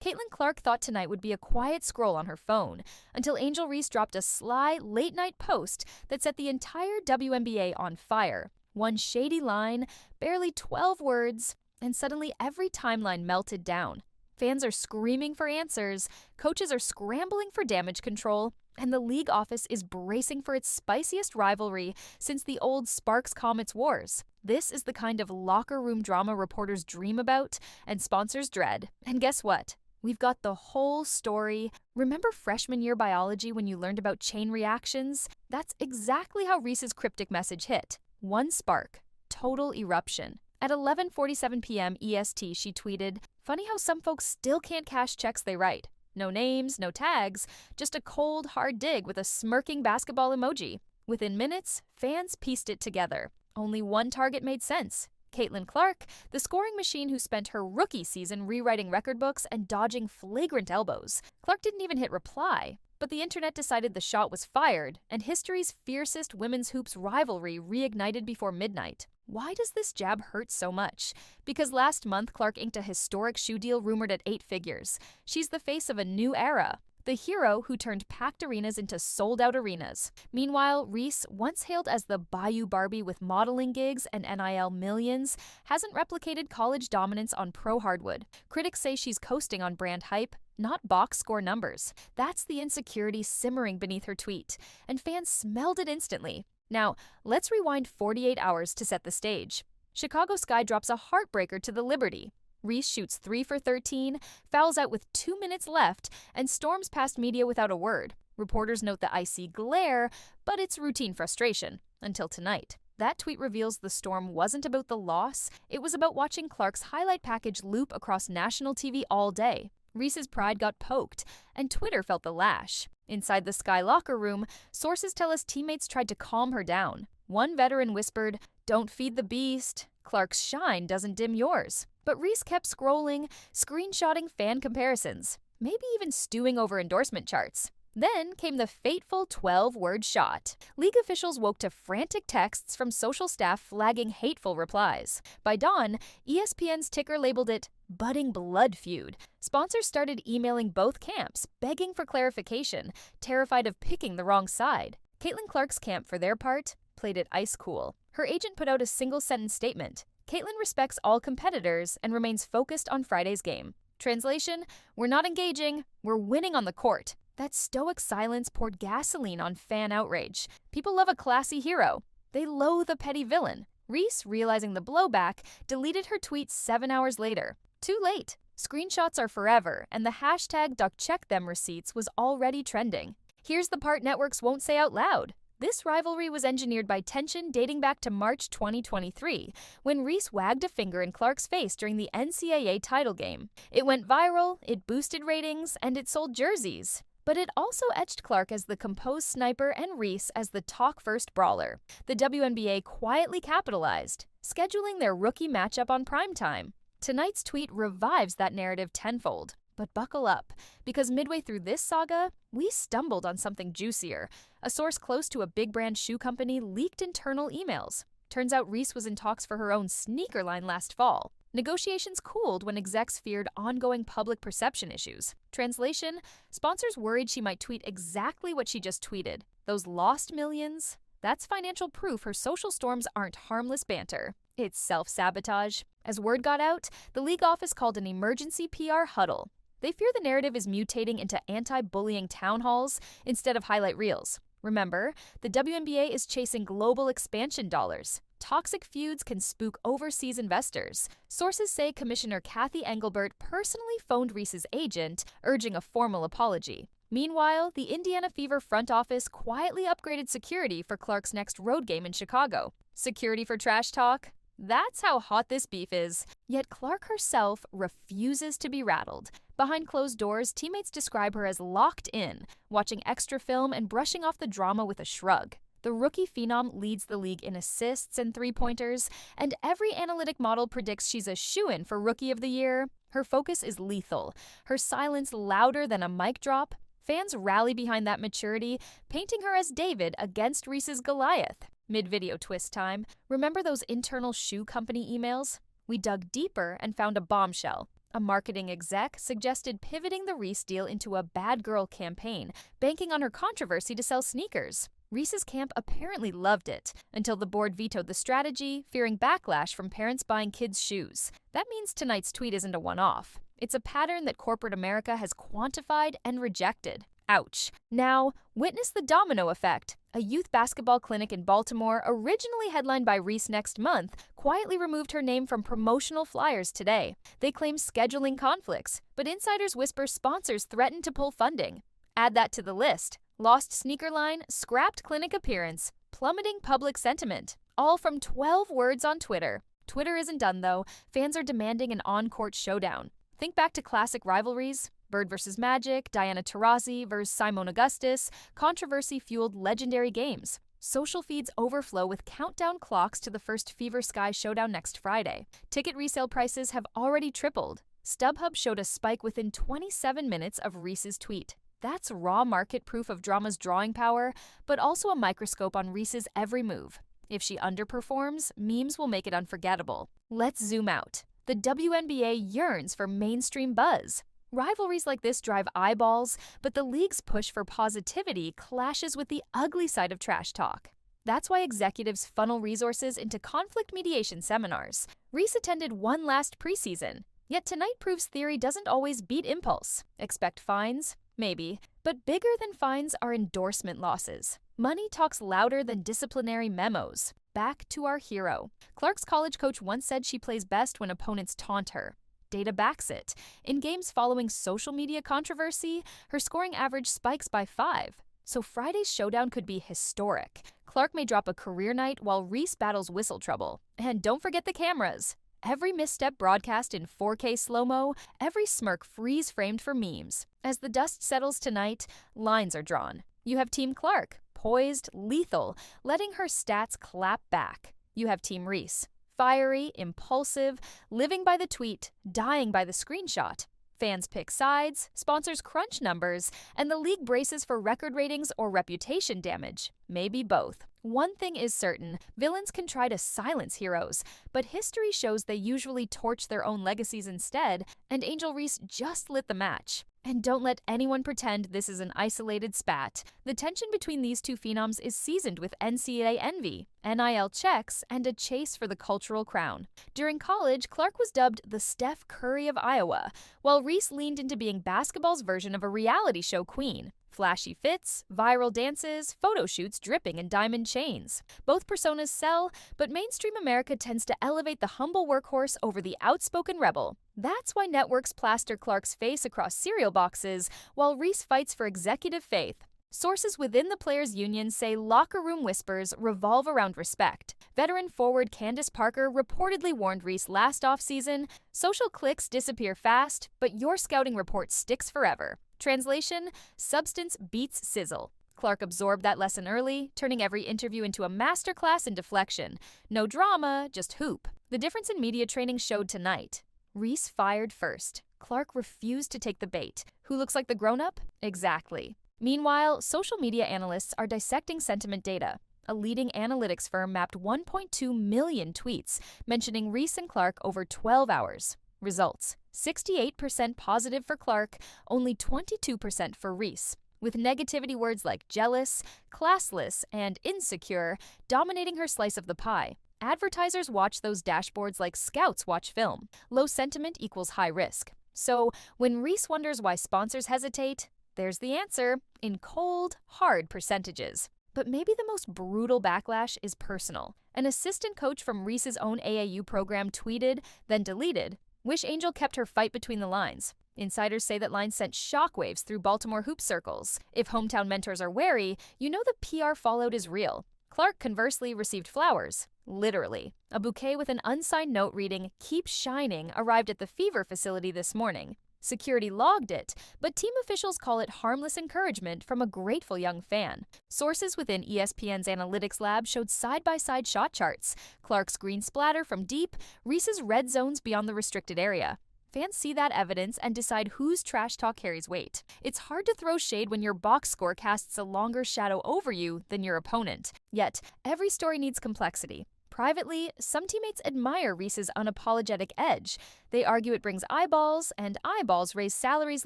Caitlin Clark thought tonight would be a quiet scroll on her phone until Angel Reese dropped a sly, late-night post that set the entire WNBA on fire. One shady line, barely 12 words, and suddenly every timeline melted down. Fans are screaming for answers, coaches are scrambling for damage control, and the league office is bracing for its spiciest rivalry since the old Sparks-Comets wars. This is the kind of locker room drama reporters dream about and sponsors dread. And guess what? We've got the whole story. Remember freshman year biology when you learned about chain reactions? That's exactly how Reese's cryptic message hit. One spark. Total eruption. At 11:47 p.m. EST, she tweeted, "Funny how some folks still can't cash checks they write. No names, no tags, just a cold, hard dig with a smirking basketball emoji." Within minutes, fans pieced it together. Only one target made sense. Caitlin Clark, the scoring machine who spent her rookie season rewriting record books and dodging flagrant elbows. Clark didn't even hit reply. But the internet decided the shot was fired, and history's fiercest women's hoops rivalry reignited before midnight. Why does this jab hurt so much? Because last month, Clark inked a historic shoe deal rumored at 8 figures. She's the face of a new era. The hero who turned packed arenas into sold-out arenas. Meanwhile, Reese, once hailed as the Bayou Barbie with modeling gigs and NIL millions, hasn't replicated college dominance on pro hardwood. Critics say she's coasting on brand hype, not box score numbers. That's the insecurity simmering beneath her tweet, and fans smelled it instantly. Now, let's rewind 48 hours to set the stage. Chicago Sky drops a heartbreaker to the Liberty. Reese shoots 3 for 13, fouls out with 2 minutes left, and storms past media without a word. Reporters note the icy glare, but it's routine frustration. Until tonight. That tweet reveals the storm wasn't about the loss, it was about watching Clark's highlight package loop across national TV all day. Reese's pride got poked, and Twitter felt the lash. Inside the Sky locker room, sources tell us teammates tried to calm her down. One veteran whispered, "Don't feed the beast. Clark's shine doesn't dim yours." But Reese kept scrolling, screenshotting fan comparisons, maybe even stewing over endorsement charts. Then came the fateful 12-word shot. League officials woke to frantic texts from social staff flagging hateful replies. By dawn, ESPN's ticker labeled it budding blood feud. Sponsors started emailing both camps, begging for clarification, terrified of picking the wrong side. Caitlin Clark's camp, for their part, played it ice cool. Her agent put out a single-sentence statement. Caitlin respects all competitors and remains focused on Friday's game. Translation, we're not engaging, we're winning on the court. That stoic silence poured gasoline on fan outrage. People love a classy hero. They loathe a petty villain. Reese, realizing the blowback, deleted her tweet 7 hours later. Too late. Screenshots are forever, and the hashtag #DuckCheckThem receipts was already trending. Here's the part networks won't say out loud. This rivalry was engineered by tension dating back to March 2023, when Reese wagged a finger in Clark's face during the NCAA title game. It went viral, it boosted ratings, and it sold jerseys. But it also etched Clark as the composed sniper and Reese as the talk-first brawler. The WNBA quietly capitalized, scheduling their rookie matchup on primetime. Tonight's tweet revives that narrative tenfold. But buckle up, because midway through this saga, we stumbled on something juicier. A source close to a big brand shoe company leaked internal emails. Turns out Reese was in talks for her own sneaker line last fall. Negotiations cooled when execs feared ongoing public perception issues. Translation, sponsors worried she might tweet exactly what she just tweeted. Those lost millions? That's financial proof her social storms aren't harmless banter. It's self-sabotage. As word got out, the league office called an emergency PR huddle. They fear the narrative is mutating into anti-bullying town halls instead of highlight reels. Remember, the WNBA is chasing global expansion dollars. Toxic feuds can spook overseas investors. Sources say Commissioner Kathy Engelbert personally phoned Reese's agent, urging a formal apology. Meanwhile, the Indiana Fever front office quietly upgraded security for Clark's next road game in Chicago. Security for trash talk? That's how hot this beef is. Yet Clark herself refuses to be rattled. Behind closed doors, teammates describe her as locked in, watching extra film and brushing off the drama with a shrug. The rookie phenom leads the league in assists and three-pointers, and every analytic model predicts she's a shoo-in for Rookie of the Year. Her focus is lethal, her silence louder than a mic drop. Fans rally behind that maturity, painting her as David against Reese's Goliath. Mid-video twist time. Remember those internal shoe company emails? We dug deeper and found a bombshell. a marketing exec, suggested pivoting the Reese deal into a bad girl campaign, banking on her controversy to sell sneakers. Reese's camp apparently loved it, until the board vetoed the strategy, fearing backlash from parents buying kids' shoes. That means tonight's tweet isn't a one-off. It's a pattern that corporate America has quantified and rejected. Ouch. Now, witness the domino effect. A youth basketball clinic in Baltimore, originally headlined by Reese next month, quietly removed her name from promotional flyers today. They claim scheduling conflicts, but insiders whisper sponsors threaten to pull funding. Add that to the list. Lost sneaker line, scrapped clinic appearance, plummeting public sentiment. All from 12 words on Twitter. Twitter isn't done, though. Fans are demanding an on-court showdown. Think back to classic rivalries. Bird vs. Magic, Diana Taurasi vs. Simone Augustus, controversy-fueled legendary games. Social feeds overflow with countdown clocks to the first Fever Sky showdown next Friday. Ticket resale prices have already tripled. StubHub showed a spike within 27 minutes of Reese's tweet. That's raw market proof of drama's drawing power, but also a microscope on Reese's every move. If she underperforms, memes will make it unforgettable. Let's zoom out. The WNBA yearns for mainstream buzz. Rivalries like this drive eyeballs, but the league's push for positivity clashes with the ugly side of trash talk. That's why executives funnel resources into conflict mediation seminars. Reese attended one last preseason. Yet tonight proves theory doesn't always beat impulse. Expect fines? Maybe. But bigger than fines are endorsement losses. Money talks louder than disciplinary memos. Back to our hero. Clark's college coach once said she plays best when opponents taunt her. Data backs it. In games following social media controversy, her scoring average spikes by 5. So Friday's showdown could be historic. Clark may drop a career night while Reese battles whistle trouble. And don't forget the cameras. Every misstep broadcast in 4K slow-mo, every smirk freeze-framed for memes. As the dust settles tonight, lines are drawn. You have Team Clark, poised, lethal, letting her stats clap back. You have Team Reese, fiery, impulsive, living by the tweet, dying by the screenshot. Fans pick sides, sponsors crunch numbers, and the league braces for record ratings or reputation damage. Maybe both. One thing is certain, villains can try to silence heroes, but history shows they usually torch their own legacies instead, and Angel Reese just lit the match. And don't let anyone pretend this is an isolated spat. The tension between these two phenoms is seasoned with NCAA envy, NIL checks, and a chase for the cultural crown. During college, Clark was dubbed the Steph Curry of Iowa, while Reese leaned into being basketball's version of a reality show queen. Flashy fits, viral dances, photo shoots dripping in diamond chains. Both personas sell, but mainstream America tends to elevate the humble workhorse over the outspoken rebel. That's why networks plaster Clark's face across cereal boxes, while Reese fights for executive faith. Sources within the players' union say locker room whispers revolve around respect. Veteran forward Candace Parker reportedly warned Reese last offseason, social clicks disappear fast, but your scouting report sticks forever. Translation, substance beats sizzle. Clark absorbed that lesson early, turning every interview into a masterclass in deflection. No drama, just hoop. The difference in media training showed tonight. Reese fired first. Clark refused to take the bait. Who looks like the grown-up? Exactly. Meanwhile, social media analysts are dissecting sentiment data. A leading analytics firm mapped 1.2 million tweets, mentioning Reese and Clark over 12 hours. Results: 68% positive for Clark, only 22% for Reese, with negativity words like jealous, classless, and insecure dominating her slice of the pie. Advertisers watch those dashboards like scouts watch film. Low sentiment equals high risk. So, when Reese wonders why sponsors hesitate, there's the answer, in cold, hard percentages. But maybe the most brutal backlash is personal. An assistant coach from Reese's own AAU program tweeted, then deleted, "Wish Angel kept her fight between the lines." Insiders say that line sent shockwaves through Baltimore hoop circles. If hometown mentors are wary, you know the PR fallout is real. Clark, conversely, received flowers. Literally. A bouquet with an unsigned note reading, "Keep shining," arrived at the Fever facility this morning. Security logged it, but team officials call it harmless encouragement from a grateful young fan. Sources within ESPN's analytics lab showed side-by-side shot charts. Clark's green splatter from deep, Reese's red zones beyond the restricted area. Fans see that evidence and decide whose trash talk carries weight. It's hard to throw shade when your box score casts a longer shadow over you than your opponent. Yet, every story needs complexity. Privately, some teammates admire Reese's unapologetic edge. They argue it brings eyeballs, and eyeballs raise salaries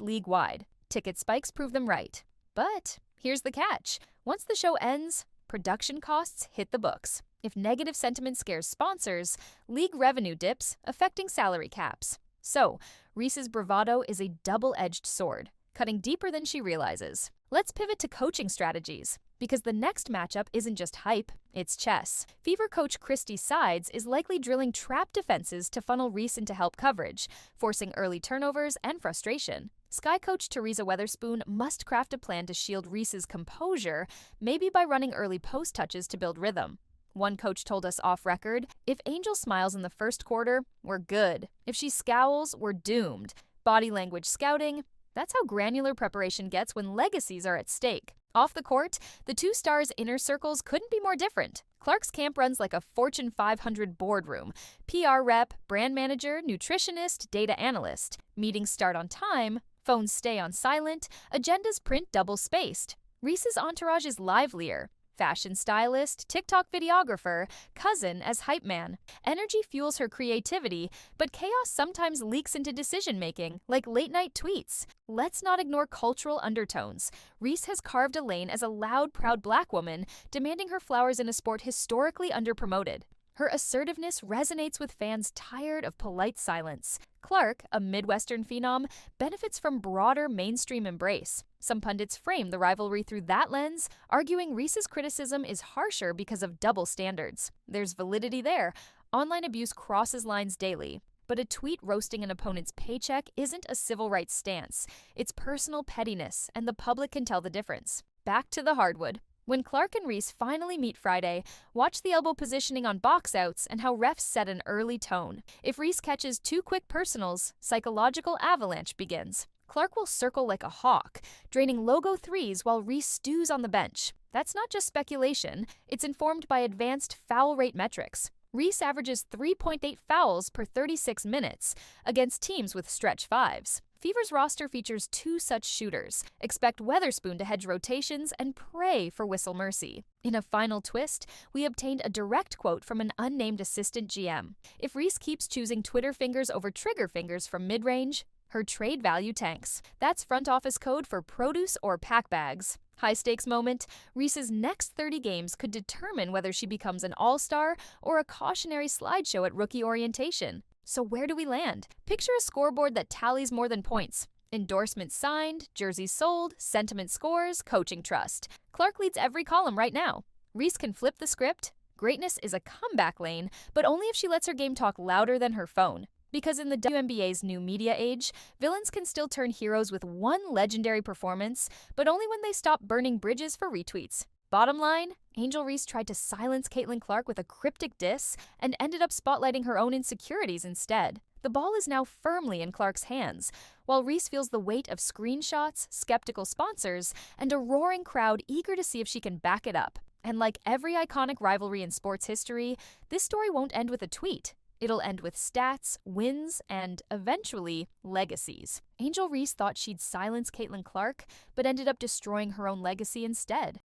league-wide. Ticket spikes prove them right. But here's the catch. Once the show ends, production costs hit the books. If negative sentiment scares sponsors, league revenue dips, affecting salary caps. So, Reese's bravado is a double-edged sword, cutting deeper than she realizes. Let's pivot to coaching strategies, because the next matchup isn't just hype, it's chess. Fever coach Christy Sides is likely drilling trap defenses to funnel Reese into help coverage, forcing early turnovers and frustration. Sky coach Teresa Weatherspoon must craft a plan to shield Reese's composure, maybe by running early post touches to build rhythm. One coach told us off record, if Angel smiles in the first quarter, we're good. If she scowls, we're doomed. Body language scouting, that's how granular preparation gets when legacies are at stake. Off the court, the two stars' inner circles couldn't be more different. Clark's camp runs like a Fortune 500 boardroom. PR rep, brand manager, nutritionist, data analyst. Meetings start on time, phones stay on silent, agendas print double-spaced. Reese's entourage is livelier. Fashion stylist, TikTok videographer, cousin as hype man. Energy fuels her creativity, but chaos sometimes leaks into decision-making, like late-night tweets. Let's not ignore cultural undertones. Reese has carved a lane as a loud, proud black woman, demanding her flowers in a sport historically underpromoted. Her assertiveness resonates with fans tired of polite silence. Clark, a Midwestern phenom, benefits from broader mainstream embrace. Some pundits frame the rivalry through that lens, arguing Reese's criticism is harsher because of double standards. There's validity there. Online abuse crosses lines daily. But a tweet roasting an opponent's paycheck isn't a civil rights stance. It's personal pettiness, and the public can tell the difference. Back to the hardwood. When Clark and Reese finally meet Friday, watch the elbow positioning on box outs and how refs set an early tone. If Reese catches two quick personals, psychological avalanche begins. Clark will circle like a hawk, draining logo threes while Reese stews on the bench. That's not just speculation, it's informed by advanced foul rate metrics. Reese averages 3.8 fouls per 36 minutes against teams with stretch fives. Fever's roster features two such shooters. Expect Weatherspoon to hedge rotations and pray for whistle mercy. In a final twist, we obtained a direct quote from an unnamed assistant GM. If Reese keeps choosing Twitter fingers over trigger fingers from mid-range, her trade value tanks. That's front office code for produce or pack bags. High-stakes moment, Reese's next 30 games could determine whether she becomes an all-star or a cautionary slideshow at rookie orientation. So where do we land? Picture a scoreboard that tallies more than points. Endorsements signed, jerseys sold, sentiment scores, coaching trust. Clark leads every column right now. Reese can flip the script. Greatness is a comeback lane, but only if she lets her game talk louder than her phone. Because in the WNBA's new media age, villains can still turn heroes with one legendary performance, but only when they stop burning bridges for retweets. Bottom line, Angel Reese tried to silence Caitlin Clark with a cryptic diss and ended up spotlighting her own insecurities instead. The ball is now firmly in Clark's hands, while Reese feels the weight of screenshots, skeptical sponsors, and a roaring crowd eager to see if she can back it up. And like every iconic rivalry in sports history, this story won't end with a tweet. It'll end with stats, wins, and, eventually, legacies. Angel Reese thought she'd silence Caitlin Clark, but ended up destroying her own legacy instead.